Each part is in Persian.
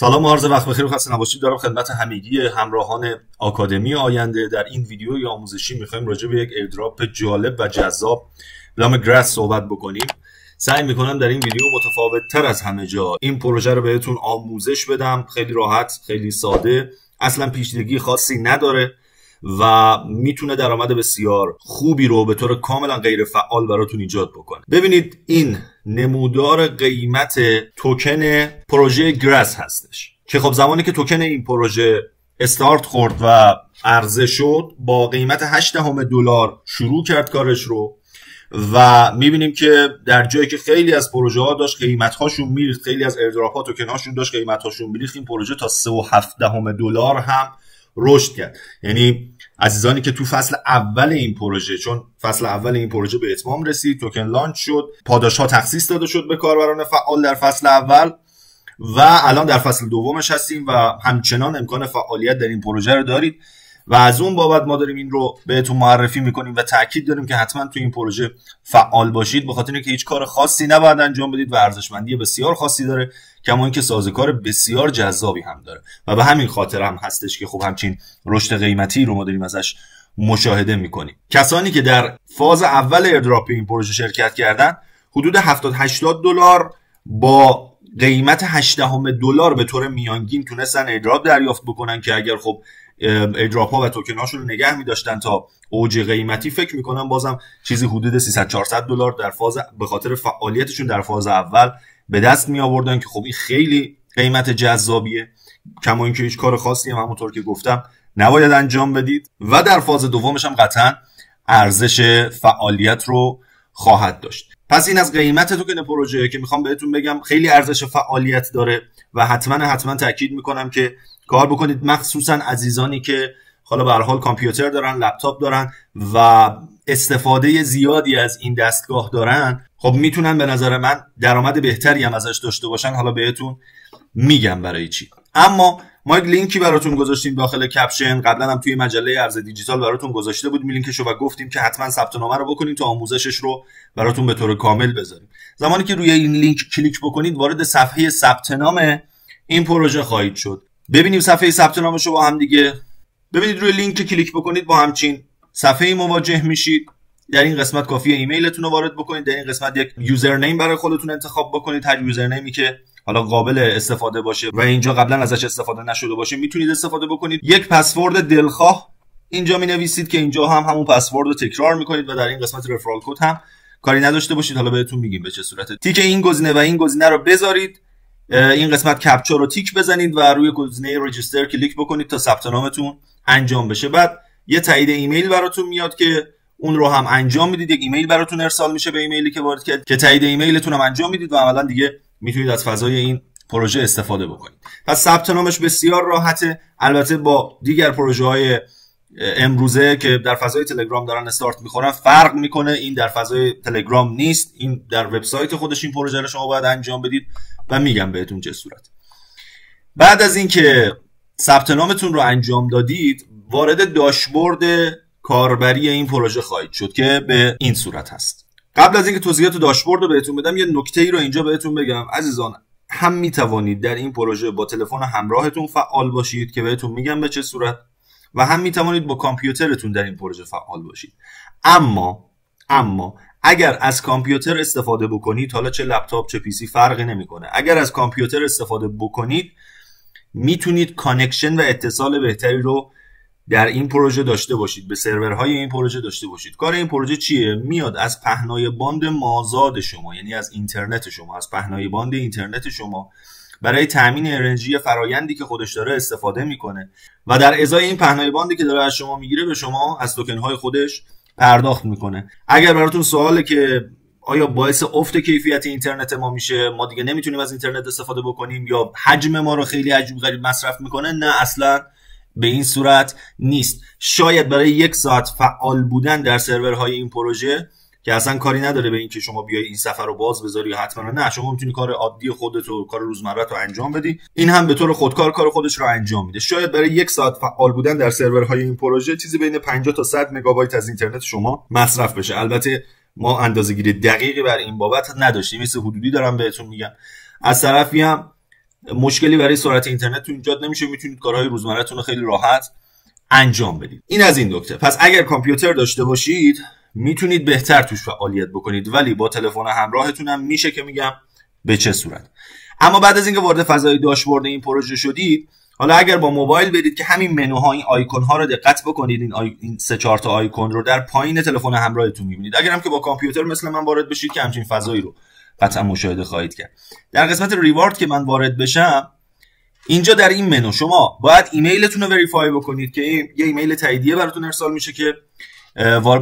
سلام و عرض وقت بخیر و خسته نباشید دارم خدمت همگی همراهان آکادمی آینده. در این ویدیوی آموزشی میخوایم راجع به یک ایردراپ جالب و جذاب به نام گراس صحبت بکنیم. سعی میکنم در این ویدیو متفاوت تر از همه جا این پروژه رو بهتون آموزش بدم. خیلی راحت، خیلی ساده، اصلا پیچیدگی خاصی نداره و میتونه درآمد بسیار خوبی رو به طور کاملا غیر فعال براتون ایجاد بکنه. ببینید این نمودار قیمت توکن پروژه گراس هستش که خب زمانی که توکن این پروژه استارت خورد و عرضه شد با قیمت 8 دلار شروع کرد کارش رو و میبینیم که در جایی که خیلی از پروژه ها داشت قیمت هاشون میریخت، خیلی از ایردراپ ها توکن هاشون داشت قیمت هاشون میریخت، این پروژه تا 3.7 دلار هم رشد کرد. یعنی عزیزانی که تو فصل اول این پروژه، چون فصل اول این پروژه به اتمام رسید، توکن لانچ شد، پاداش ها تخصیص داده شد به کاربران فعال در فصل اول و الان در فصل دومش هستیم و همچنان امکان فعالیت در این پروژه رو دارید و از اون بابت ما داریم این رو بهتون معرفی میکنیم و تاکید داریم که حتما تو این پروژه فعال باشید، به خاطر اینکه هیچ کار خاصی نباید انجام بدید و ارزشمندی بسیار خاصی داره، کما اینکه سازوکار بسیار جذابی هم داره و به همین خاطر هم هستش که خب همچین رشد قیمتی رو ما داریم ازش مشاهده میکنیم. کسانی که در فاز اول ایردراپ این پروژه شرکت کردن حدود 70-80 دلار با قیمت 8 دلار به طور میانگین تونستن ایردراپ دریافت بکنن که اگر خب ایردراپ ها و توکن هاشون رو نگه می داشتن تا اوج قیمتی، فکر میکنم بازم چیزی حدود 300-400 دلار در فاز به خاطر فعالیتشون در فاز اول به دست می آوردن که خب این خیلی قیمت جذابیه، کما اینکه هیچ کار خاصی هم همونطور که گفتم نباید انجام بدید و در فاز دومش هم قطعا ارزش فعالیت رو خواهد داشت. پس این از قیمت توکن پروژه که میخوام بهتون بگم خیلی ارزش فعالیت داره و حتما تاکید میکنم که کار بکنید، مخصوصا عزیزانی که حالا به هر حال کامپیوتر دارن، لپتاپ دارن و استفاده زیادی از این دستگاه دارن. خب میتونن به نظر من درآمد بهتری هم ازش داشته باشن، حالا بهتون میگم برای چی. اما ما یک لینکی براتون گذاشتیم داخل کپشن، قبلا هم توی مجله ارز دیجیتال براتون گذاشته بودیم لینکشو و گفتیم که حتما ثبت نام رو بکنید تا آموزشش رو براتون به طور کامل بذاریم. زمانی که روی این لینک کلیک بکنید وارد صفحه ثبت نام این پروژه خواهید شد. ببینیم صفحه ثبت نامش رو با هم دیگه. ببینید روی لینک کلیک بکنید با همچین صفحه مواجه میشید. در این قسمت کافیه ایمیلتون رو وارد بکنید، در این قسمت یک یوزرنیم برای خودتون انتخاب بکنید، هر یوزرنیمی که حالا قابل استفاده باشه و اینجا قبلا ازش استفاده نشده باشه میتونید استفاده بکنید. یک پسورد دلخواه اینجا مینویسید که اینجا هم همون پسورد رو تکرار میکنید و در این قسمت رفرال کد هم کاری نداشته باشید، حالا بهتون میگیم به چه صورته. تیک این گزینه و این گزینه رو بذارید، این قسمت کپچا رو تیک بزنید و روی گزینه رجیستر کلیک بکنید تا ثبت نامتون انجام بشه. بعد یه تایید ایمیل براتون میاد که اون رو هم انجام میدید، یک ایمیل براتون ارسال میشه به ایمیلی که وارد کردید که تایید ایمیلتون هم انجام میدید و عملاً دیگه میتونید از فضای این پروژه استفاده بکنید. پس ثبت نامش بسیار راحته. البته با دیگر پروژه های امروزه که در فضای تلگرام دارن استارت میخورن فرق میکنه، این در فضای تلگرام نیست، این در وبسایت خودش این پروژه رو شما باید انجام بدید و میگم بهتون چه صورت. بعد از اینکه ثبت نامتون رو انجام دادید وارد داشبورد کاربری این پروژه خواهید شد که به این صورت هست. قبل از اینکه توضیحات داشبورد رو بهتون بدم یه نکته‌ای رو اینجا بهتون بگم. عزیزان هم میتوانید در این پروژه با تلفن همراهتون فعال باشید که بهتون میگم به چه صورت و هم میتوانید با کامپیوترتون در این پروژه فعال باشید. اما اگر از کامپیوتر استفاده بکنید، حالا چه لپتاپ چه پیسی فرقی نمیکنه، اگر از کامپیوتر استفاده بکنید میتونید کانکشن و اتصال بهتری رو در این پروژه داشته باشید، به سرورهای این پروژه داشته باشید. کار این پروژه چیه؟ میاد از پهنای باند مازاد شما، یعنی از اینترنت شما، از پهنای باند اینترنت شما برای تامین انرژی فرایندی که خودش داره استفاده میکنه و در ازای این پهنای باندی که داره از شما میگیره به شما از توکن های خودش پرداخت میکنه. اگر براتون سواله که آیا باعث افت کیفیت اینترنت ما میشه، ما دیگه نمیتونیم از اینترنت استفاده بکنیم یا حجم ما رو خیلی عجیب غریب مصرف میکنه، نه اصلا به این صورت نیست. شاید برای 1 ساعت فعال بودن در سرورهای این پروژه که اصلا کاری نداره به این که شما بیای این صفحه رو باز بذاری یا حتما نه، شما میتونی کار عادی خودت و کار روزمره رو انجام بدی، این هم به طور خودکار کار خودش رو انجام میده. شاید برای 1 ساعت فعال بودن در سرورهای این پروژه چیزی بین 50 تا 100 مگابایت از اینترنت شما مصرف بشه. البته ما اندازه‌گیری دقیقی بر این بابت نداشتیم، مثل حدودی دارم بهتون میگم. از طرفی هم مشکلی برای سرعت اینترنت تو ایجاد نمیشه، میتونید کارهای روزمره‌تون رو خیلی راحت انجام بدید. این از این نکته. پس اگر کامپیوتر داشته باشید میتونید بهتر توش فعالیت بکنید، ولی با تلفن همراهتون هم میشه که میگم به چه صورت. اما بعد از اینکه وارد فضای داشبورد این پروژه شدید، حالا اگر با موبایل برید که همین منوها، این آیکون ها رو دقت بکنید، این 3-4 تا آیکون رو در پایین تلفن همراهتون میبینید. اگر هم که با کامپیوتر مثل من وارد بشید که همچین فضایی رو قطعا مشاهده خواهید کرد. در قسمت ریوارد که من وارد بشم، اینجا در این منو شما باید ایمیلتون رو وریفای بکنید که یه ایمیل تاییدیه براتون ارسال میشه که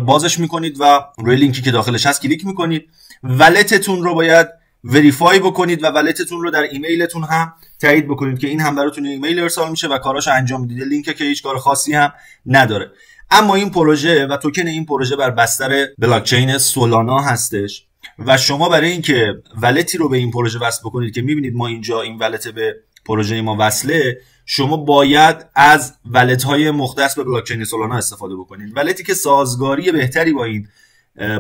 بازش میکنید و روی لینکی که داخلش هست کلیک میکنید. ولتتون رو باید وریفای بکنید و ولتتون رو در ایمیلتون هم تایید بکنید که این هم براتون ایمیل ارسال میشه و کاراشو انجام میدید. لینک که هیچ کار خاصی هم نداره. اما این پروژه و توکن این پروژه بر بستر بلاکچین سولانا هستش و شما برای اینکه ولتی رو به این پروژه وصل بکنید که میبینید ما اینجا این ولت به پروژه ما وصله، شما باید از ولت های مختص به بلاکچین سولانا استفاده بکنید. ولتی که سازگاری بهتری با این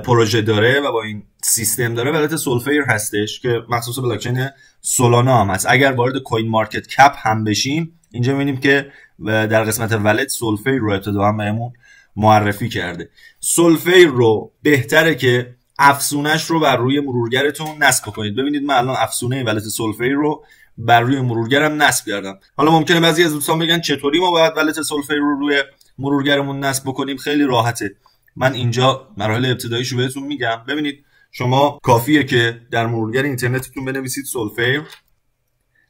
پروژه داره و با این سیستم داره ولت سولفیر هستش که مخصوص بلاکچین سولانا هم هست. اگر وارد کوین مارکت کپ هم بشیم، اینجا میبینیم که در قسمت ولت سولفیر رو ابتداً بهمون معرفی کرده. سولفیر رو بهتره که افزونش رو بر روی مرورگرتون نصب کنید. ببینید من الان افزونه ولت سولفیر رو بر روی مرورگرم نصب کردم. حالا ممکنه بعضی از دوستان بگن چطوری ما باید ولت سولفیر رو روی مرورگرمون نصب بکنیم؟ خیلی راحته. من اینجا مراحل ابتداییش رو بهتون میگم. ببینید شما کافیه که در مرورگر اینترنتتون بنویسید سولفیر.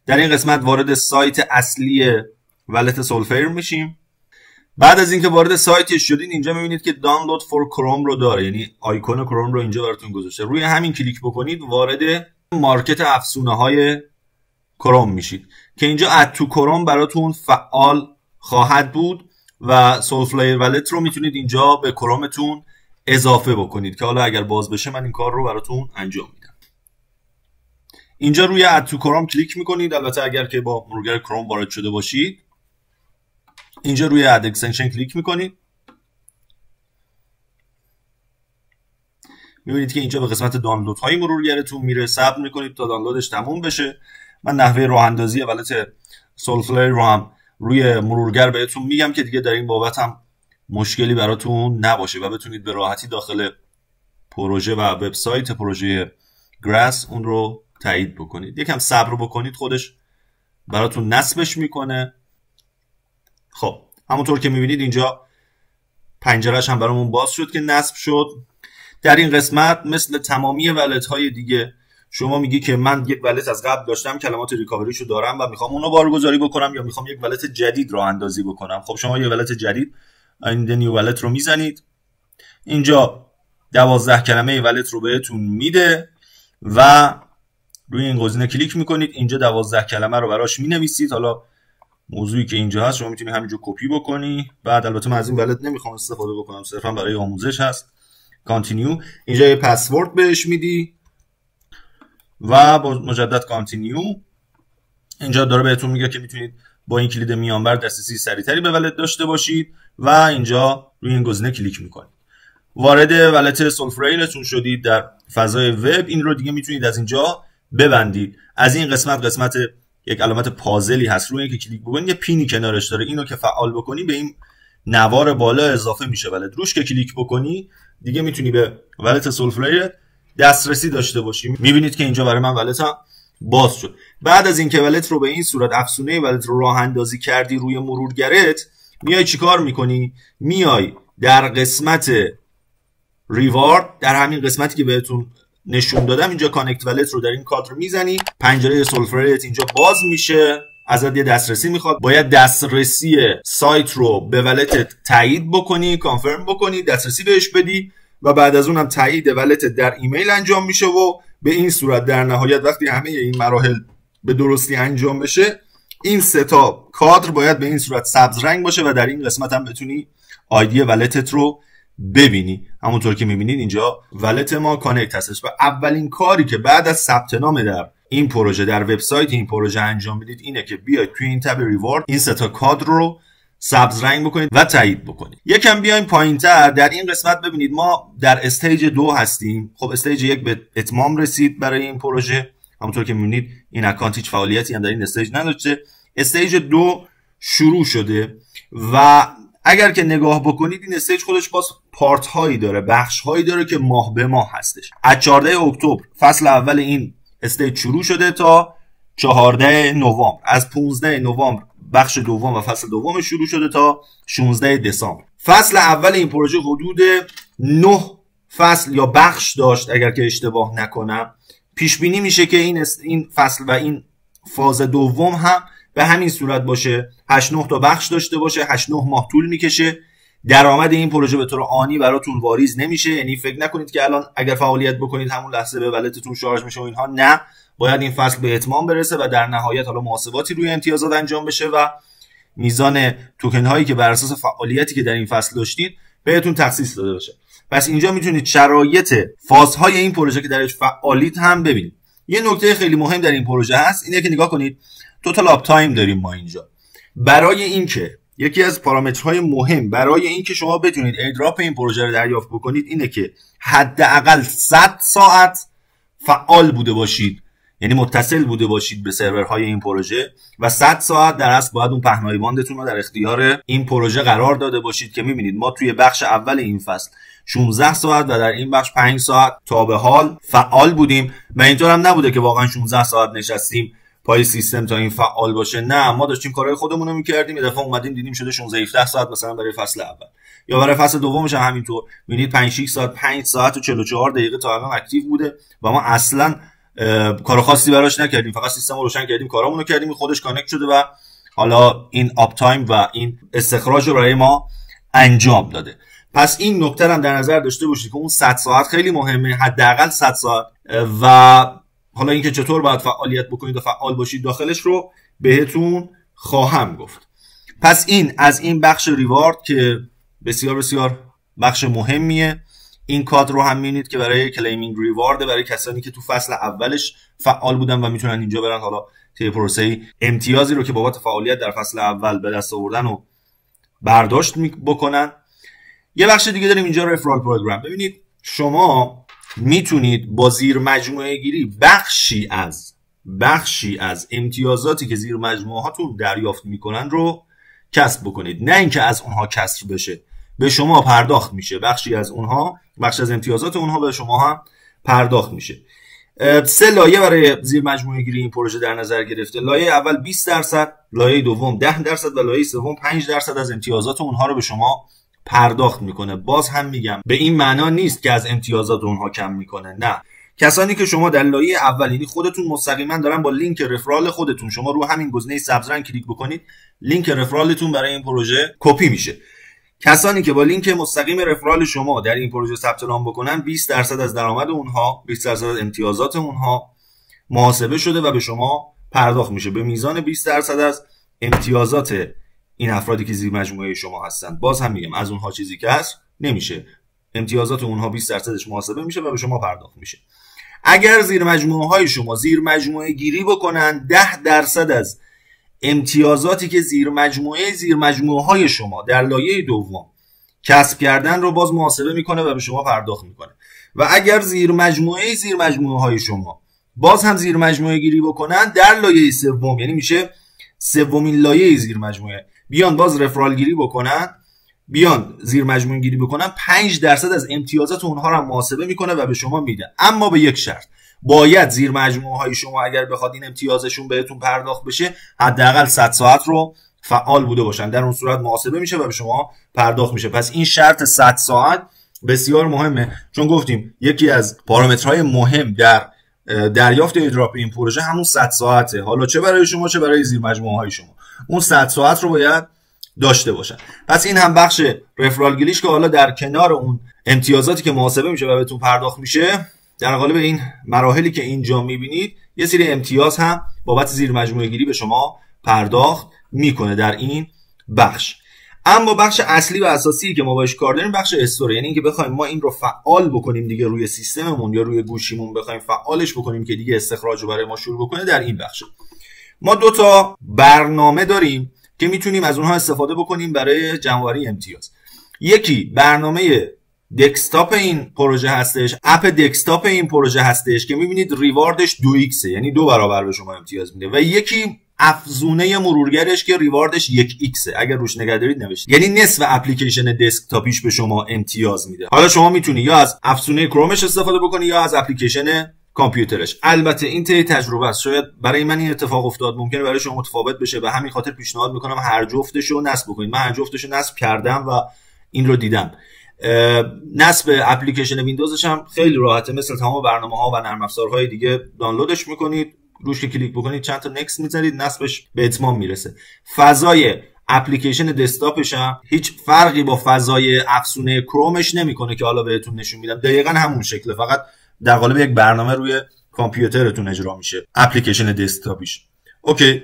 در این قسمت وارد سایت اصلی ولت سولفیر میشیم. بعد از اینکه وارد سایتش شدین، اینجا میبینید که دانلود فور کروم رو داره، یعنی آیکون کروم رو اینجا براتون گذاشته. روی همین کلیک بکنید وارد مارکت افزونه های کروم میشید که اینجا اد تو کروم براتون فعال خواهد بود و سولفیر ولت رو میتونید اینجا به کرومتون اضافه بکنید که حالا اگر باز بشه من این کار رو براتون انجام میدم. اینجا روی اد تو کروم کلیک میکنید. البته اگر که با مرورگر کروم وارد شده باشید، اینجا روی اد اکستنشن کلیک میکنید. میبینید که اینجا به قسمت دانلود های مرورگرتون میره. صبر میکنید تا دانلودش تموم بشه. من نحوه راه اندازی ولت سولفیر رو هم روی مرورگر بهتون میگم که دیگه در این بابت هم مشکلی براتون نباشه و بتونید به راحتی داخل پروژه و وبسایت پروژه گراس اون رو تایید بکنید. یکم صبر بکنید، خودش براتون نصبش میکنه. خب همونطور که میبینید اینجا پنجرهش هم برامون باز شد که نصب شد. در این قسمت مثل تمامی ولت های دیگه شما میگی که من یک ولت از قبل داشتم، کلمات ریکاوریشو دارم و میخوام اونو بارگذاری بکنم یا میخوام یک ولت جدید راه اندازی بکنم. خب شما یه ولت جدید این نیو ولت رو میزنید. اینجا 12 کلمه ولت رو بهتون میده و روی این گزینه کلیک میکنید. اینجا 12 کلمه رو براش مینویسید. حالا موضوعی که اینجا هست شما میتونید همینجا کپی بکنی. بعد البته من از این ولت نمیخوام استفاده بکنم، صرفا برای آموزش هست. کانتینیو. اینجا یه پسورد بهش میدی و با مجدد کانتینیو. اینجا داره بهتون میگه که میتونید با این کلید میانبر دسترسی سریعتری به ولت داشته باشید و اینجا روی این گزینه کلیک میکنید. وارد ولت سولفیرتون شدید در فضای وب. این رو دیگه میتونید از اینجا ببندید. از این قسمت یک علامت پازلی هست، روی اینکه کلیک بکنید یه پینی کنارش داره. اینو که فعال بکنی به این نوار بالا اضافه میشه ولت. روش که کلیک بکنی دیگه میتونی به ولت سولفیر دسترسی داشته باشی. میبینید که اینجا برای من ولت هم باز شد. بعد از اینکه ولت رو به این صورت افزونه ولت رو راه اندازی کردی روی مرورگرت، میای چیکار میکنی؟ میای در قسمت ریوارد، در همین قسمتی که بهتون نشون دادم، اینجا کانکت ولت رو در این کادر میزنی. پنجره سولفریت اینجا باز میشه. ازت یه دسترسی میخواد. باید دسترسی سایت رو به ولتت تایید بکنی، کانفرم بکنی، دسترسی بهش بدی و بعد از اونم تایید ولتت در ایمیل انجام میشه و به این صورت در نهایت وقتی همه این مراحل به درستی انجام بشه، این سه تا کادر باید به این صورت سبز رنگ باشه و در این قسمت هم بتونی آیدی ولتت رو ببینی. همونطور که میبینید اینجا ولت ما کانکت هستش و اولین کاری که بعد از ثبت نام در این پروژه در وبسایت این پروژه انجام بدید اینه که بیاید توی این تب ریوارد این سه تا کادر رو سبز رنگ بکنید و تایید بکنید. یکم بیایم پایینتر. در این قسمت ببینید ما در استیج 2 هستیم. خب استیج 1 به اتمام رسید برای این پروژه همونطور که می‌بینید این اکانت هیچ فعالیتی هم در این استیج نداشته. استیج 2 شروع شده و اگر که نگاه بکنید این استیج خودش باز پارت هایی داره، بخش هایی داره که ماه به ماه هستش. از 14 اکتبر فصل اول این استیج شروع شده تا 14 نوامبر. از 15 نوامبر بخش دوم و فصل دوم شروع شده تا 16 دسامبر. فصل اول این پروژه حدود 9 فصل یا بخش داشت اگر که اشتباه نکنم. پیش بینی میشه که این فصل و این فاز دوم هم به همین صورت باشه، 8-9 تا بخش داشته باشه، 8-9 ماه طول میکشه. درآمد این پروژه به طور آنی براتون واریز نمیشه، یعنی فکر نکنید که الان اگر فعالیت بکنید همون لحظه به ولتتون شارژ میشه و اینها، نه، باید این فصل به اتمام برسه و در نهایت حالا محاسباتی روی امتیازات انجام بشه و میزان توکن هایی که بر اساس فعالیتی که در این فصل داشتید بهتون تخصیص داده بشه. پس اینجا میتونید شرایط فازهای این پروژه که درش فعالید هم ببینید. یه نکته خیلی مهم در این پروژه هست اینه که نگاه کنید توتال آپ تایم داریم ما اینجا. برای اینکه یکی از پارامترهای مهم برای اینکه شما بتونید ایردراپ این پروژه رو دریافت بکنید اینه که حداقل 100 ساعت فعال بوده باشید، یعنی متصل بوده باشید به سرورهای این پروژه و 100 ساعت در اصل باید اون پهنای باندتون رو در اختیار این پروژه قرار داده باشید که میبینید ما توی بخش اول این فصل 16 ساعت و در این بخش 5 ساعت تا به حال فعال بودیم و اینطور هم نبوده که واقعا 16 ساعت نشستیم پای سیستم تا این فعال باشه، نه، ما داشتیم کارهای خودمون رو می‌کردیم. یه دفعه اومدیم دیدیم شده 16-17 ساعت مثلا برای فصل اول، یا برای فصل دومش هم همینطور. می‌بینید 5-6 ساعت 5 ساعت و 44 دقیقه تا الان اکتیو بوده و ما اصلا کار خاصی براش نکردیم، فقط سیستم رو روشن کردیم، کارامون رو کردیم، خودش کانکت شده و حالا این آپ تایم و این استخراج رو برای ما انجام داده. پس این نکته هم در نظر داشته باشید که اون 100 ساعت خیلی مهمه، حداقل 100 ساعت، و حالا اینکه چطور باید فعالیت بکنید و فعال باشید داخلش رو بهتون خواهم گفت. پس این از این بخش ریوارد که بسیار بسیار بخش مهمیه. این کادر رو هم می‌بینید که برای کلیمینگ ریوارد، برای کسانی که تو فصل اولش فعال بودن و میتونن اینجا برن حالا طی پروسه امتیازی رو که بابت فعالیت در فصل اول به دست آوردن و برداشت بکنن. یه بخش دیگه داریم اینجا رفرال پروگرام. ببینید شما میتونید با زیر مجموعه گیری بخشی از امتیازاتی که زیر مجموعه هاتون دریافت میکنن رو کسب بکنید، نه اینکه از اونها کسر بشه، به شما پرداخت میشه. بخشی از امتیازات اونها به شما هم پرداخت میشه. 3 لایه برای زیر مجموعه گیری این پروژه در نظر گرفته. لایه اول 20%، لایه دوم 10% و لایه سوم 5% از امتیازات اونها رو به شما پرداخت میکنه. باز هم میگم به این معنا نیست که از امتیازات اونها کم میکنه، نه. کسانی که شما در لایه اول، یعنی خودتون مستقیما دارن با لینک رفرال خودتون، شما رو همین گزینه سبز رنگ کلیک بکنید لینک رفرالتون برای این پروژه کپی میشه. کسانی که با لینک مستقیم رفرال شما در این پروژه ثبت نام بکنن 20% از درآمد اونها، 20% از امتیازات اونها محاسبه شده و به شما پرداخت میشه به میزان 20% از امتیازات این افرادی که زیر مجموعه شما هستن. باز هم میگم از اونها چیزی که هست نمیشه، امتیازات اونها 20%ش محاسبه میشه و به شما پرداخت میشه. اگر زیر مجموعه های شما زیر مجموعه گیری بکنن 10% از امتیازاتی که زیر مجموعه های شما در لایه دوم کسب کردن رو باز محاسبه میکنه و به شما پرداخت میکنه. و اگر زیر مجموعه های شما باز هم زیر مجموعه گیری بکنن در لایه سوم، یعنی میشه سومین لایه زیر مجموعه، بیان باز رفرال گیری بکنن، بیان زیر مجموعه گیری بکنن، 5% از امتیازات اونها رو محاسبه میکنه و به شما میده. اما به یک شرط، باید زیر مجموعه های شما اگر بخواد این امتیازشون بهتون پرداخت بشه حداقل 100 ساعت رو فعال بوده باشن، در اون صورت محاسبه میشه و به شما پرداخت میشه. پس این شرط 100 ساعت بسیار مهمه، چون گفتیم یکی از پارامترهای مهم در دریافت ایردراپ این پروژه همون 100 ساعته، حالا چه برای شما چه برای زیر مجموعه های شما، اون 100 ساعت رو باید داشته باشن. پس این هم بخش رفرال گیریش که حالا در کنار اون امتیازاتی که محاسبه میشه و بهتون پرداخت میشه، در قالب این مراحلی که اینجا میبینید یه سری امتیاز هم بابت زیر مجموعه گیری به شما پرداخت میکنه در این بخش. اما بخش اصلی و اساسی که ما باش کار داریم بخش استوره، یعنی اینکه بخوایم ما این رو فعال بکنیم دیگه روی سیستممون یا روی گوشیمون، بخوایم فعالش بکنیم که دیگه استخراج رو برای ما شروع بکنه. در این بخش ما 2 تا برنامه داریم که میتونیم از اونها استفاده بکنیم برای جمع‌آوری امتیاز. یکی برنامه دسکتاپ این پروژه هستش، اپ دسکتاپ این پروژه هستش که میبینید ریواردش 2x، یعنی 2 برابر به شما امتیاز میده، و یکی افزونه مرورگرش که ریواردش 1x، اگر روش نگاه دارید نوشته، یعنی نصف اپلیکیشن دسکتاپیش به شما امتیاز میده. حالا شما میتونی یا از افزونه کرومش استفاده بکنی یا از اپلیکیشن کامپیوترش. البته این تجربه است، شاید برای من این اتفاق افتاد، ممکنه برای شما متفاوت بشه، به همین خاطر پیشنهاد میکنم هر جفتش رو نصب بکنید. من هر جفتش رو نصب کردم و این رو دیدم. نصب اپلیکیشن ویندوزش هم خیلی راحته، مثل تمام برنامه‌ها و نرم افزارهای دیگه دانلودش میکنید، روش که کلیک بکنید چند تا نکست میذارید، نصبش به اتمام میرسه. فضای اپلیکیشن دسکتاپش هم هیچ فرقی با فضای افزونه کرومش نمیکنه که حالا بهتون نشون میدم، دقیقاً همون شکله، فقط در قالب یک برنامه روی کامپیوترتون اجرا میشه اپلیکیشن دسکتاپیش. اوکی،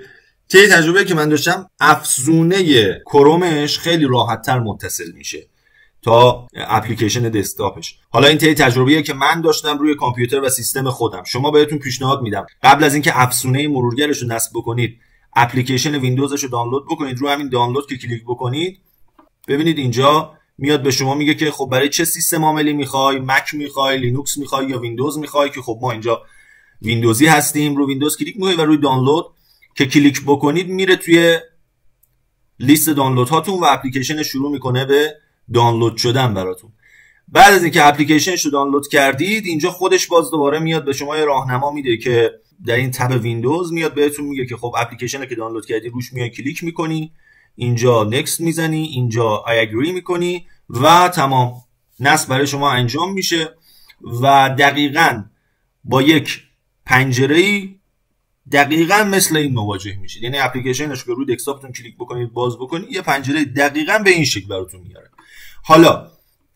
تجربه که من داشتم، افزونه کرومش خیلی راحت‌تر متصل میشه تا اپلیکیشن دسکتاپش. حالا این تجربه‌ایه که من داشتم روی کامپیوتر و سیستم خودم. شما بهتون پیشنهاد میدم قبل از اینکه افزونه مرورگرش رو نصب بکنید، اپلیکیشن ویندوزش رو دانلود بکنید. رو همین دانلود که کلیک بکنید، ببینید اینجا میاد به شما میگه که خب برای چه سیستم عاملی میخوای، مک میخوای، لینوکس میخوای یا ویندوز میخوای، که خب ما اینجا ویندوزی هستیم. رو ویندوز کلیک میکنید و روی دانلود که کلیک بکنید میره توی لیست دانلود هاتون و اپلیکیشن شروع میکنه به دانلود شدن براتون. بعد از اینکه اپلیکیشنش رو دانلود کردید، اینجا خودش باز دوباره میاد به شما یه راهنما میده که در این تب ویندوز میاد بهتون میگه که خب اپلیکیشنی که دانلود کردی روش میای کلیک میکنی، اینجا نکست میزنی، اینجا I agree میکنی و تمام، نصب برای شما انجام میشه و دقیقاً با یک پنجره‌ای دقیقاً مثل این مواجه میشید. یعنی اپلیکیشنش که روی دسکتاپتون کلیک بکنید باز بکنید، یه پنجره دقیقاً به این شکل براتون میاره. حالا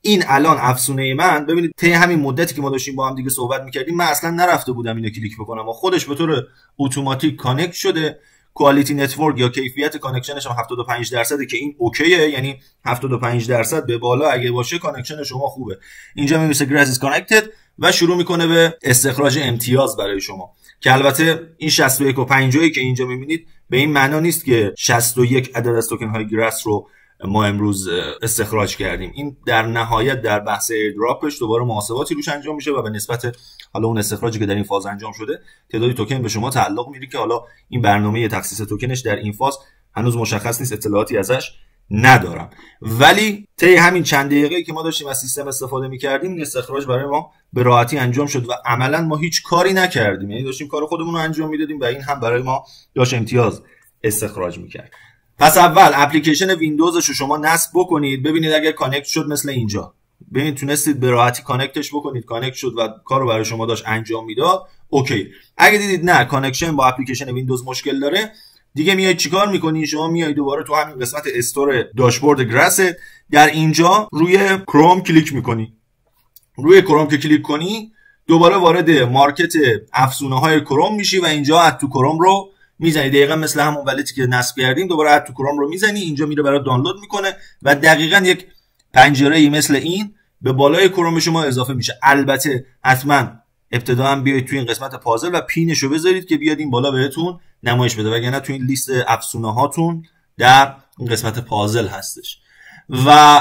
این الان افزونه من، ببینید طی همین مدتی که ما داشتیم با هم دیگه صحبت میکردیم، من اصلا نرفته بودم اینو کلیک بکنم و خودش به طور اتوماتیک کانکت شده. کوالیتی نتورک یا کیفیت کانکشنش هم 75% که این اوکیه، یعنی 75% به بالا اگه باشه کانکشن شما خوبه. اینجا میمیسه گراس is connected و شروع میکنه به استخراج امتیاز برای شما، که البته این 61 و 50 که اینجا میبینید به این معنا نیست که 61 عدد از توکن های گراس رو ما امروز استخراج کردیم. این در نهایت در بحث ایردراپش دوباره محاسباتی روش انجام میشه و به نسبت حالا اون استخراجی که در این فاز انجام شده تعدادی توکن به شما تعلق میگیره که حالا این برنامه تخصیص توکنش در این فاز هنوز مشخص نیست، اطلاعاتی ازش ندارم. ولی طی همین چند دقیقه‌ای که ما داشتیم از سیستم استفاده می‌کردیم، این استخراج برای ما به راحتی انجام شد و عملاً ما هیچ کاری نکردیم، یعنی داشتیم کار خودمون رو انجام میدادیم و این هم برای ما داشت امتیاز استخراج می‌کرد. پس اول اپلیکیشن ویندوزش رو شما نصب بکنید، ببینید اگر کانکت شد مثل اینجا، ببینید تونستید به راحتی کانکتش بکنید، کانکت شد و کارو برای شما داشت انجام میداد، اوکی. اگه دیدید نه کانکشن با اپلیکیشن ویندوز مشکل داره، دیگه میایید چیکار میکنید؟ شما میایید دوباره تو همین قسمت استور داشبورد گراس، در اینجا روی کروم کلیک میکنی. روی کروم که کلیک کنی دوباره وارد مارکت افزونه های کروم میشی و اینجا اد تو کروم رو میزنی، دقیقاً مثل همون ولیتی که نصب کردیم دوباره اد تو کروم رو میزنی، اینجا میره برای دانلود میکنه و دقیقاً یک پنجره‌ای مثل این به بالای کروم شما اضافه میشه. البته حتما ابتدا هم بیاید توی این قسمت پازل و پینش رو بذارید که بیاد این بالا بهتون نمایش بده، وگرنه توی این لیست افزونه هاتون در این قسمت پازل هستش. و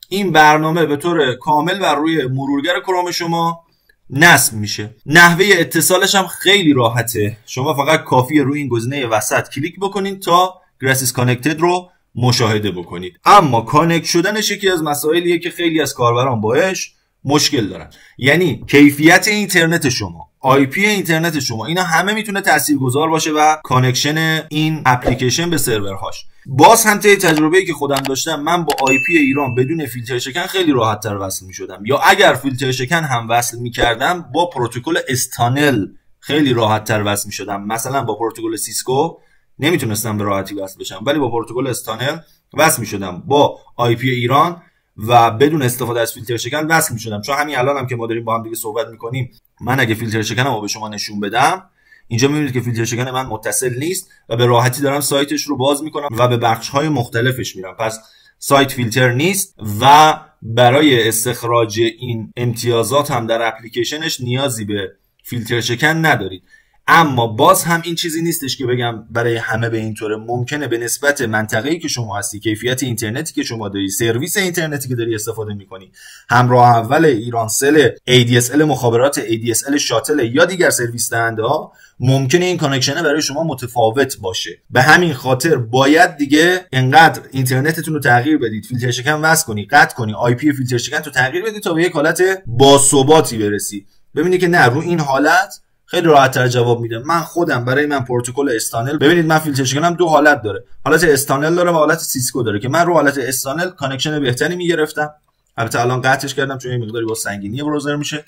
این برنامه به طور کامل و روی مرورگر کروم شما نصب میشه. نحوه اتصالش هم خیلی راحته، شما فقط کافیه روی این گزینه وسط کلیک بکنید تا گراس is connected رو مشاهده بکنید. اما کانکت شدنش یکی از مسائلیه که خیلی از کاربران باهاش مشکل دارن، یعنی کیفیت اینترنت شما، آی پی اینترنت شما، اینا همه میتونه تاثیرگذار باشه و کانکشن این اپلیکیشن به سرورهاش. باز هم تجربه‌ای که خودم داشتم، من با آی پی ایران بدون فیلتر شکن خیلی راحت تر وصل میشدم، یا اگر فیلتر شکن هم وصل میکردم با پروتکل استانل خیلی راحت تر وصل میشدم. مثلا با پروتکل سیسکو نمیتونستم به راحتی وصل بشم، ولی با پروتکل استانل وصل میشدم. با آی پی ایران و بدون استفاده از فیلتر شکن وصل میشدم. چون همین الان هم که ما داریم با هم دیگه صحبت میکنیم، من اگه فیلتر شکنمو به شما نشون بدم، اینجا میبینید که فیلتر شکن من متصل نیست و به راحتی دارم سایتش رو باز میکنم و به بخش‌های مختلفش میرم. پس سایت فیلتر نیست و برای استخراج این امتیازات هم در اپلیکیشنش نیازی به فیلتر شکن ندارید. اما باز هم این چیزی نیستش که بگم برای همه به این طوره. ممکنه به نسبت منطقه‌ای که شما هستی، کیفیت اینترنتی که شما داری، سرویس اینترنتی که داری استفاده می‌کنی، همراه اول ایرانسل، ADSL مخابرات، ADSL شاتل یا دیگر سرویس دهنده‌ها، ممکنه این کانکشن برای شما متفاوت باشه. به همین خاطر باید دیگه انقدر اینترنتتون رو تغییر بدید، فیلتر شکن وصل کنی، قطع کنی، IP فیلتر شکن تو تغییر بدید تا به یک حالت باثباتی برسی. ببینید که نه، رو این حالت خیلی راحت‌تر جواب میده. من خودم برای من پروتکل استانل، ببینید من فیلتر شکنم دو حالت داره، حالت استانل داره و حالت سیسکو داره که من رو حالت استانل کانکشن بهتری میگرفتم. البته الان قطعش کردم چون این مقداری با سنگینی براوزر میشه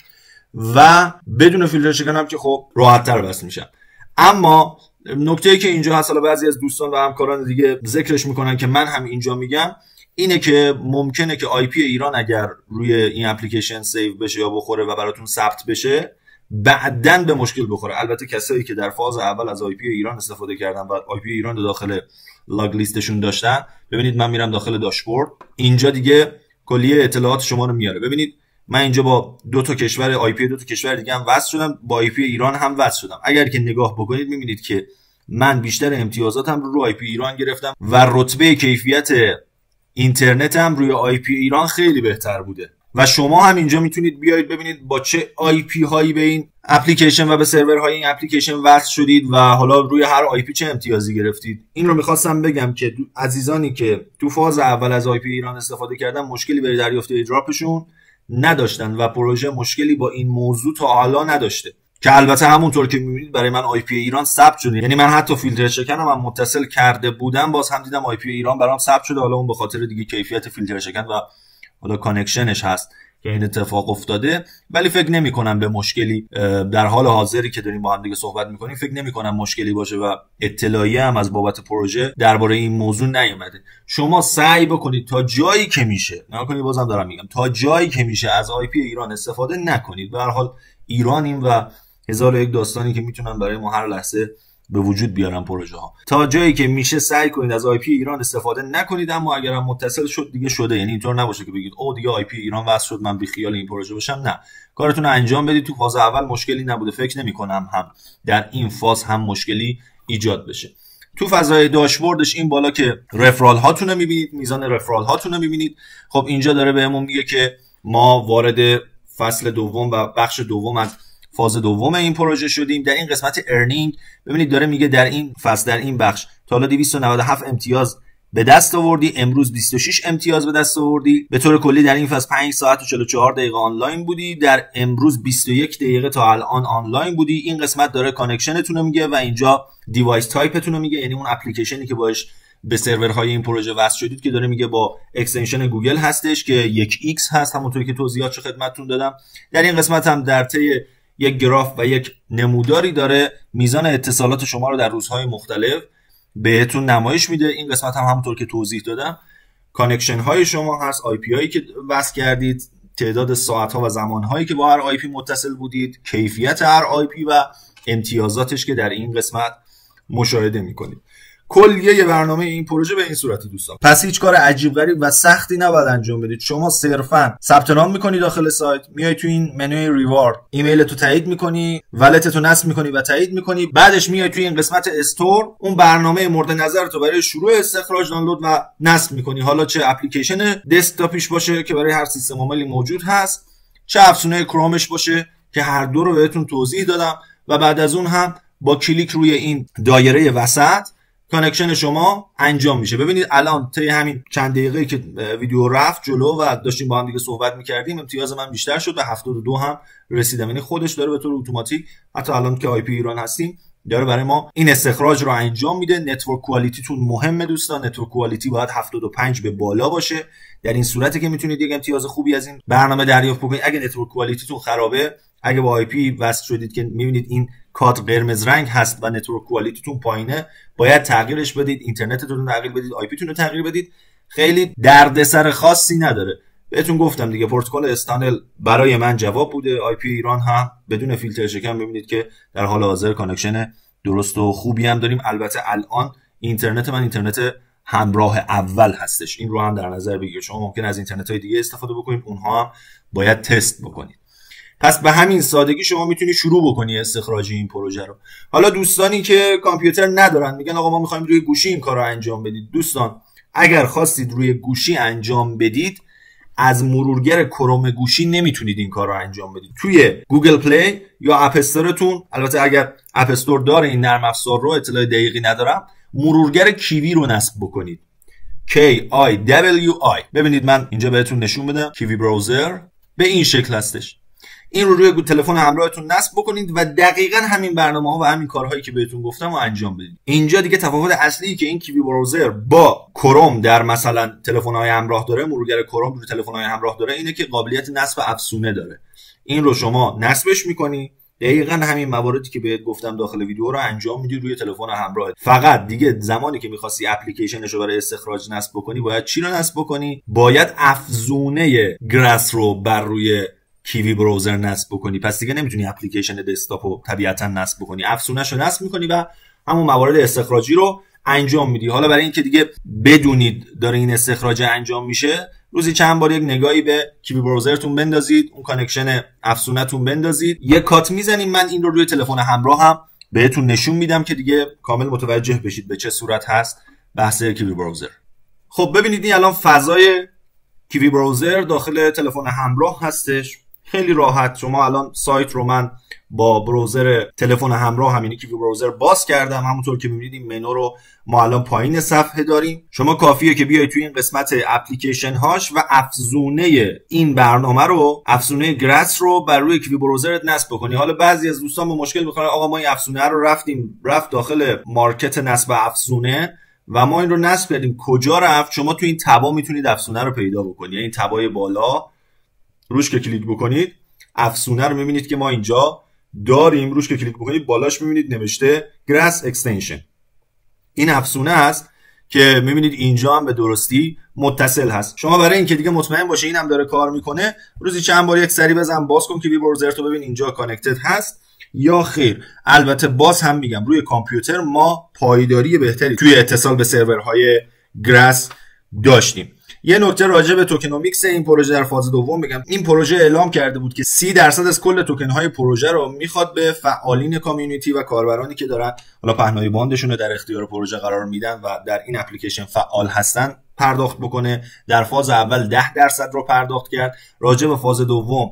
و بدون فیلتر شکنم که خب راحت‌تر وصل میشم. اما نکته‌ای که اینجا هست، حالا بعضی از دوستان و همکاران دیگه ذکرش میکنن که من هم اینجا میگم، اینه که ممکنه که IP ایران اگر روی این اپلیکیشن سیو بشه یا بخوره و براتون ثبت بشه، بعدن به مشکل بخوره. البته کسایی که در فاز اول از IP ایران استفاده کردن و IP ایران رو داخل لاگ لیستشون داشتن، ببینید من میرم داخل داشبورد، اینجا دیگه کلیه اطلاعات شما رو میاره. ببینید من اینجا با دو تا کشور IP دو تا کشور دیگه هم وصل شدم، با IP ایران هم وصل شدم. اگر که نگاه بکنید میبینید که من بیشتر امتیازاتم رو IP ایران گرفتم و رتبه کیفیت اینترنتم روی IP ایران خیلی بهتر بوده. و شما هم اینجا میتونید بیایید ببینید با چه IP هایی به این اپلیکیشن و به سرورهای این اپلیکیشن وصل شدید و حالا روی هر IP چه امتیازی گرفتید. این رو میخواستم بگم که عزیزانی که تو فاز اول از IP ایران استفاده کردن مشکلی برای دریافت ایردراپشون نداشتن و پروژه مشکلی با این موضوع تا حالا نداشته، که البته همونطور که میبینید برای من IP ایران ثبت شده. یعنی من حتی فیلتر شکنم هم متصل کرده بودم، باز هم دیدم IP ایران برام ثبت شده. حالا اون به خاطر دیگه کیفیت فیلتر شکن و حالا کانکشنش هست که این اتفاق افتاده، ولی فکر نمی کنم به مشکلی در حال حاضری که داریم با هم دیگه صحبت میکنیم فکر نمی کنم مشکلی باشه و اطلاعیه هم از بابت پروژه درباره این موضوع نیومده. شما سعی بکنید تا جایی که میشه، نکنید بازم دارم میگم تا جایی که میشه از IP ایران استفاده نکنید. به هر حال ایرانیم و هزار و یک داستانی که میتونن برای ما هر لحظه به وجود بیارن پروژه ها. تا جایی که میشه سعی کنید از IP ایران استفاده نکنید، اما اگر هم متصل شد دیگه شده. یعنی اینطور نباشه که بگید او دیگه IP ایران وصل شد من بی خیال این پروژه باشم. نه، کارتون رو انجام بدید. تو فاز اول مشکلی نبوده، فکر نمی کنم هم در این فاز هم مشکلی ایجاد بشه. تو فضای داشبوردش این بالا که رفرال هاتون رو میبینید، میزان رفرال هاتون رو میبینید. خب اینجا داره بهمون میگه که ما وارد فصل دوم و بخش دوم از فاز دوم این پروژه شدیم. در این قسمت ارنینگ ببینید داره میگه در این فصل، در این بخش تا حالا 297 امتیاز به دست آوردی، امروز 26 امتیاز به دست آوردی. به طور کلی در این فصل 5 ساعت و 44 دقیقه آنلاین بودی، در امروز 21 دقیقه تا الان آنلاین بودی. این قسمت داره کانکشنتون رو میگه و اینجا دیوایس تایپتون رو میگه، یعنی اون اپلیکیشنی که باش به سرورهای این پروژه وصل شدید که داره میگه با اکستنشن گوگل هستش که 1x هست، همونطوری که توضیحاتش خدمتتون دادم. در این قسمت هم در طی یک گراف و یک نموداری داره میزان اتصالات شما رو در روزهای مختلف بهتون نمایش میده. این قسمت هم همونطور که توضیح دادم کانکشن های شما هست، آی پی هایی که وصل کردید، تعداد ساعت ها و زمان هایی که با هر آی پی متصل بودید، کیفیت هر آی پی و امتیازاتش که در این قسمت مشاهده میکنید. کلیه برنامه این پروژه به این صورت دوستان. پس هیچ کار عجیب غریب و سختی نباید انجام بدید. شما صرفا ثبت نام میکنی داخل سایت، میای تو این منوی ریوارد، ایمیل تو تایید میکنی، ولت تو نصب میکنی و تایید میکنی. بعدش میای تو این قسمت استور، اون برنامه مورد نظر تو برای شروع استخراج دانلود و نصب میکنی. حالا چه اپلیکیشن دسکتاپیش باشه که برای هر سیستم عاملی موجود هست، چه افزونه کرومش باشه که هر دو رو بهتون توضیح دادم. و بعد از اون هم با کلیک روی این دایره وسط کانکشن شما انجام میشه. ببینید الان طی همین چند دقیقه‌ای که ویدیو رفت جلو و داشتیم با هم دیگه صحبت می‌کردیم، امتیاز من بیشتر شد و 72 هم رسیدم. یعنی خودش داره به طور اتوماتیک حتی الان که آی پی ایران هستیم داره برای ما این استخراج رو انجام میده. نتورک کوالیتیتون مهمه دوستان، نتورک کوالیتی باید 75 به بالا باشه. در این صورتی که میتونید یک امتیاز خوبی از این برنامه دریافت بکنید. اگه نتورک کوالیتیتون خرابه، اگه با آی پی وصل شدید که میبینید این کات قرمز رنگ هست و نتورک کوالیتیتون پایینه، باید تغییرش بدید، اینترنتتون رو تغییر بدید، آی پی تون رو تغییر بدید. خیلی دردسر خاصی نداره. بهتون گفتم دیگه پروتکل استانل برای من جواب بوده. آی پی ایران هم بدون فیلتر شکن ببینید که در حال حاضر کانکشن درست و خوبی هم داریم. البته الان اینترنت من اینترنت همراه اول هستش، این رو هم در نظر بگیرید. شما ممکن از اینترنت‌های دیگه استفاده بکنید، اونها هم باید تست بکنید. پس به همین سادگی شما میتونی شروع بکنی استخراج این پروژه رو. حالا دوستانی که کامپیوتر ندارن میگن آقا ما میخوایم روی گوشی این کار رو انجام بدید. دوستان اگر خواستید روی گوشی انجام بدید از مرورگر کروم گوشی نمیتونید این کار رو انجام بدید. توی گوگل پلی یا اپ استورتون، البته اگر اپ استور داره این نرم افزار رو، اطلاع دقیقی ندارم، مرورگر کیوی رو نصب بکنید. KIWI. ببینید من اینجا بهتون نشون بدم. کیوی براوزر به این شکل هستش. این رو روی تلفن همراهتون نصب بکنید و دقیقاً همین برنامه‌ها و همین کارهایی که بهتون گفتم رو انجام بدید. اینجا دیگه تفاوت اصلی که این کیوی براوزر با کروم در مثلا تلفن‌های همراه داره، مرورگر کروم روی تلفن‌های همراه داره، اینه که قابلیت نصب افزونه داره. این رو شما نصبش می‌کنی، دقیقاً همین مواردی که بهت گفتم داخل ویدیو رو انجام میدی روی تلفن همراهت. فقط دیگه زمانی که می‌خواستی اپلیکیشنش رو برای استخراج نصب بکنی، باید چی رو نصب بکنی؟ باید افزونه گراس رو بر روی کیوی براوزر نصب بکنی. پس دیگه نمیتونی اپلیکیشن دسکتاپ رو طبیعتا نصب بکنی، افزونه‌شو نصب می‌کنی و همون موارد استخراجی رو انجام میدی. حالا برای اینکه دیگه بدونید داره این استخراج انجام میشه، روزی چند بار یک نگاهی به کیوی براوزرتون بندازید، اون کانکشن افزونه‌تون بندازید، یک کات میزنید. من این رو روی تلفن همراه هم بهتون نشون میدم که دیگه کامل متوجه بشید به چه صورت هست بحث کیوی براوزر. خب ببینید این الان فضای کیوی براوزر داخل تلفن همراه هستش. خیلی راحت شما الان سایت رو من با براوزر تلفن همراه همینی کیوی براوزر باز کردم. همونطور که می‌بینید این منو رو ما الان پایین صفحه داریم. شما کافیه که بیاید توی این قسمت اپلیکیشن هاش و افزونه این برنامه رو، افزونه گراس رو بر روی کیوی براوزرت نصب بکنی. حالا بعضی از دوستان با مشکل می‌خورن آقا ما این افزونه رو رفت داخل مارکت نصب افزونه و ما این رو نصب کردیم، کجا رفت؟ شما توی این تبا میتونید افزونه رو پیدا بکنید. یعنی تبای بالا روش که کلیک بکنید افزونه رو میبینید که ما اینجا داریم. روش که کلیک بکنید بالاش میبینید نوشته گراس اکستنشن. این افزونه است که میبینید اینجا هم به درستی متصل هست. شما برای اینکه دیگه مطمئن باشه اینم داره کار میکنه، روزی چند بار یک سری بزن باز کن کیوی براوزر تو ببین اینجا کانکتد هست یا خیر. البته باز هم میگم روی کامپیوتر ما پایداری بهتری توی اتصال به سرورهای گراس داشتیم. یه نکته راجع به توکنومیکس این پروژه در فاز دوم بگم. این پروژه اعلام کرده بود که 30% از کل توکن های پروژه رو میخواد به فعالین کامیونیتی و کاربرانی که دارن حالا پهنای باندشون رو در اختیار پروژه قرار میدن و در این اپلیکیشن فعال هستن پرداخت بکنه. در فاز اول 10% رو پرداخت کرد. راجع به فاز دوم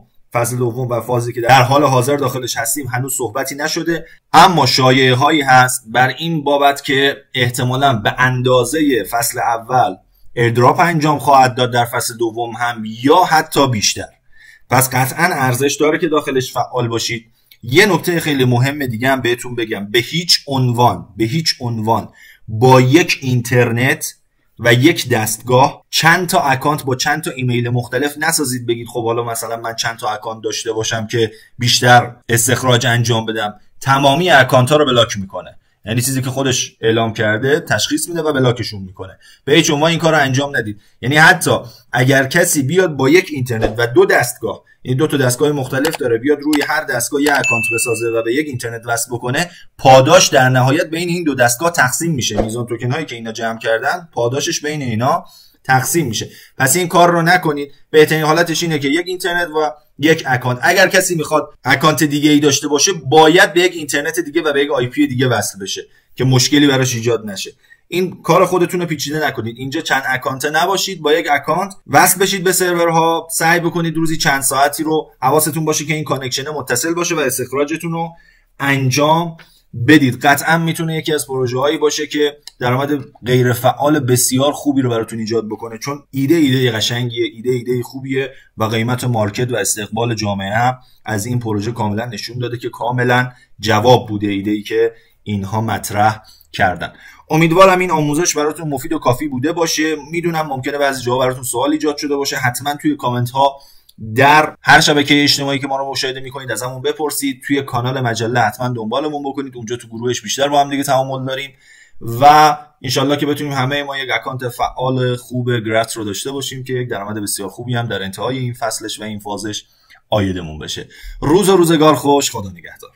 و فازی که در حال حاضر داخلش هستیم هنوز صحبتی نشده، اما شایعه هایی هست بر این بابت که احتمالاً به اندازه فصل اول ایردراپ انجام خواهد داد در فصل دوم هم یا حتی بیشتر. پس قطعا ارزش داره که داخلش فعال باشید. یه نکته خیلی مهم دیگه هم بهتون بگم، به هیچ عنوان با یک اینترنت و یک دستگاه چند تا اکانت با چند تا ایمیل مختلف نسازید. بگید خب حالا مثلا من چند تا اکانت داشته باشم که بیشتر استخراج انجام بدم. تمامی اکانت ها رو بلاک میکنه. یعنی چیزی که خودش اعلام کرده تشخیص میده و بلاکشون میکنه. به هیچ عنوان این کارو انجام ندید. یعنی حتی اگر کسی بیاد با یک اینترنت و دو دستگاه، یعنی دو تا دستگاه مختلف داره، بیاد روی هر دستگاه یک اکانت بسازه و به یک اینترنت وصل بکنه، پاداش در نهایت بین این دو دستگاه تقسیم میشه. میزان توکن هایی که اینا جمع کردن پاداشش بین اینا تقسیم میشه. پس این کار رو نکنید. بهترین حالتش اینه که یک اینترنت و یک اکانت. اگر کسی میخواد اکانت دیگه ای داشته باشه باید به یک اینترنت دیگه و به یک آی پی دیگه وصل بشه که مشکلی براش ایجاد نشه. این کار خودتون رو پیچیده نکنید. اینجا چند اکانت نباشید، با یک اکانت وصل بشید به سرورها. سعی بکنید روزی چند ساعتی رو حواستون باشه که این کانکشن متصل باشه و استخراجتون رو انجام بدید. قطعا میتونه یکی از پروژه هایی باشه که درآمد غیر فعال بسیار خوبی رو براتون ایجاد بکنه، چون ایده قشنگیه، ایده خوبیه و قیمت مارکت و استقبال جامعه هم از این پروژه کاملا نشون داده که کاملا جواب بوده ایده‌ای که اینها مطرح کردن. امیدوارم این آموزش براتون مفید و کافی بوده باشه. میدونم ممکنه بعضی جاها براتون سوال ایجاد شده باشه. حتما توی کامنت ها در هر شبکه اجتماعی که ما رو مشاهده میکنید ازمون بپرسید. توی کانال مجله حتما دنبالمون بکنید، اونجا تو گروهش بیشتر با هم دیگه تعامل داریم و انشالله که بتونیم همه ما یک اکانت فعال خوب گراس رو داشته باشیم که یک درآمد بسیار خوبی هم در انتهای این فصلش و این فازش عایدمون بشه. روز و روزگار خوش. خدا نگهدار.